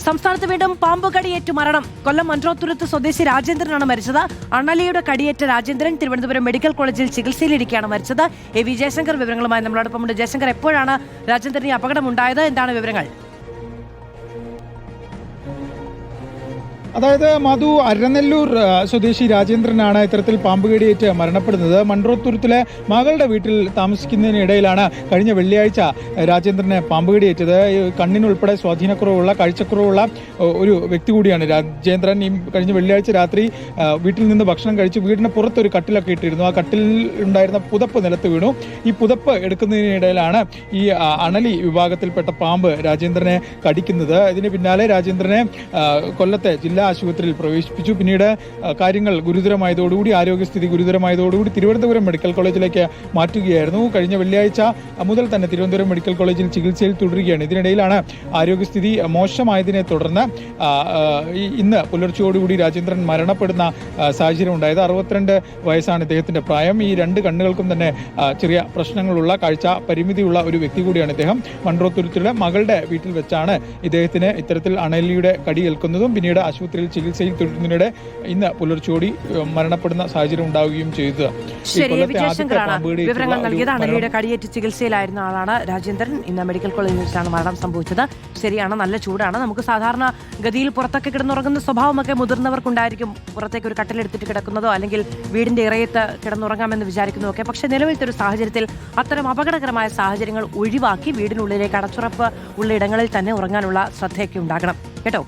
സംസ്ഥാനത്ത് വീണ്ടും പാമ്പ് കടിയേറ്റ് മരണം. കൊല്ലം മൺട്രോത്തുരുത്ത് സ്വദേശി രാജേന്ദ്രനാണ് മരിച്ചത്. അണലിയുടെ കടിയേറ്റ രാജേന്ദ്രൻ തിരുവനന്തപുരം മെഡിക്കൽ കോളേജിൽ ചികിത്സയിലിരിക്കെയാണ് മരിച്ചത്. വി ജയശങ്കർ വിവരങ്ങളുമായി നമ്മളോടൊപ്പമുണ്ട്. ജയശങ്കർ, എപ്പോഴാണ് രാജേന്ദ്രന് അപകടമുണ്ടായത്? എന്താണ് വിവരങ്ങൾ? അതായത് മധു, അരനെല്ലൂർ സ്വദേശി രാജേന്ദ്രനാണ് ഇത്തരത്തിൽ പാമ്പ് കടിയേറ്റ് മരണപ്പെടുന്നത്. മൺട്രോത്തുരുത്തിലെ മകളുടെ വീട്ടിൽ താമസിക്കുന്നതിനിടയിലാണ് കഴിഞ്ഞ വെള്ളിയാഴ്ച രാജേന്ദ്രന് പാമ്പ് കടിയേറ്റത്. കണ്ണിനുൾപ്പെടെ സ്വാധീനക്കുറവുള്ള, കാഴ്ചക്കുറവുള്ള ഒരു വ്യക്തി കൂടിയാണ് രാജേന്ദ്രൻ. ഈ കഴിഞ്ഞ വെള്ളിയാഴ്ച രാത്രി വീട്ടിൽ നിന്ന് ഭക്ഷണം കഴിച്ച് വീടിന് പുറത്തൊരു കട്ടിലൊക്കെ ഇട്ടിരുന്നു. ആ കട്ടിൽ ഉണ്ടായിരുന്ന പുതപ്പ് നിലത്ത് വീണു. ഈ പുതപ്പ് എടുക്കുന്നതിനിടയിലാണ് ഈ അണലി വിഭാഗത്തിൽപ്പെട്ട പാമ്പ് രാജേന്ദ്രനെ കടിക്കുന്നത്. ഇതിന് പിന്നാലെ രാജേന്ദ്രനെ കൊല്ലത്തെ ജില്ലാ ആശുപത്രിയിൽ പ്രവേശിപ്പിച്ചു. പിന്നീട് കാര്യങ്ങൾ ഗുരുതരമായതോടുകൂടി, ആരോഗ്യസ്ഥിതി ഗുരുതരമായതോടുകൂടി തിരുവനന്തപുരം മെഡിക്കൽ കോളേജിലേക്ക് മാറ്റുകയായിരുന്നു. കഴിഞ്ഞ വെള്ളിയാഴ്ച മുതൽ തന്നെ തിരുവനന്തപുരം മെഡിക്കൽ കോളേജിൽ ചികിത്സയിൽ തുടരുകയാണ്. ഇതിനിടയിലാണ് ആരോഗ്യസ്ഥിതി മോശമായതിനെ തുടർന്ന് ഇന്ന് പുലർച്ചയോടുകൂടി രാജേന്ദ്രൻ മരണപ്പെടുന്ന സാഹചര്യം ഉണ്ടായത്. 62 വയസ്സാണ് ഇദ്ദേഹത്തിന്റെ പ്രായം. ഈ രണ്ട് കണ്ണുകൾക്കും തന്നെ ചെറിയ പ്രശ്നങ്ങളുള്ള, കാഴ്ച പരിമിതിയുള്ള ഒരു വ്യക്തി കൂടിയാണ് ഇദ്ദേഹം. മൺട്രോത്തുരുത്തിയുടെ മകളുടെ വീട്ടിൽ വെച്ചാണ് ഇദ്ദേഹത്തിന് ഇത്തരത്തിൽ അണലിയുടെ കടിയേൽക്കുന്നതും പിന്നീട് ആശുപത്രിയിൽ ചികിത്സയിൽ തുടരുന്നതിനിടെ ഇന്ന് പുലർച്ചോടി മരണപ്പെടുന്ന സാഹചര്യം ഉണ്ടാവുകയും ചെയ്തത്. വിവരങ്ങൾ നൽകിയത്. അണലിയുടെ കടിയേറ്റ് ചികിത്സയിലായിരുന്ന ആളാണ് രാജേന്ദ്രൻ. ഇന്ന് മെഡിക്കൽ കോളേജിൽ വെച്ചാണ് മരണം സംഭവിച്ചത്. ശരിയാണ്, നല്ല ചൂടാണ്. നമുക്ക് സാധാരണ ഗതിയിൽ പുറത്തൊക്കെ കിടന്നുറങ്ങുന്ന സ്വഭാവമൊക്കെ മുതിർന്നവർക്കുണ്ടായിരിക്കും. പുറത്തേക്ക് ഒരു കട്ടിലെടുത്തിട്ട് കിടക്കുന്നതോ അല്ലെങ്കിൽ വീടിന്റെ ഇറയത്ത് കിടന്നുറങ്ങാമെന്ന് വിചാരിക്കുന്നതൊക്കെ. പക്ഷേ നിലവിലത്തെ ഒരു സാഹചര്യത്തിൽ അത്തരം അപകടകരമായ സാഹചര്യങ്ങൾ ഒഴിവാക്കി വീടിനുള്ളിലേക്ക് അടച്ചുറപ്പ് ഉള്ള ഇടങ്ങളിൽ തന്നെ ഉറങ്ങാനുള്ള ശ്രദ്ധയൊക്കെ ഉണ്ടാകണം കേട്ടോ.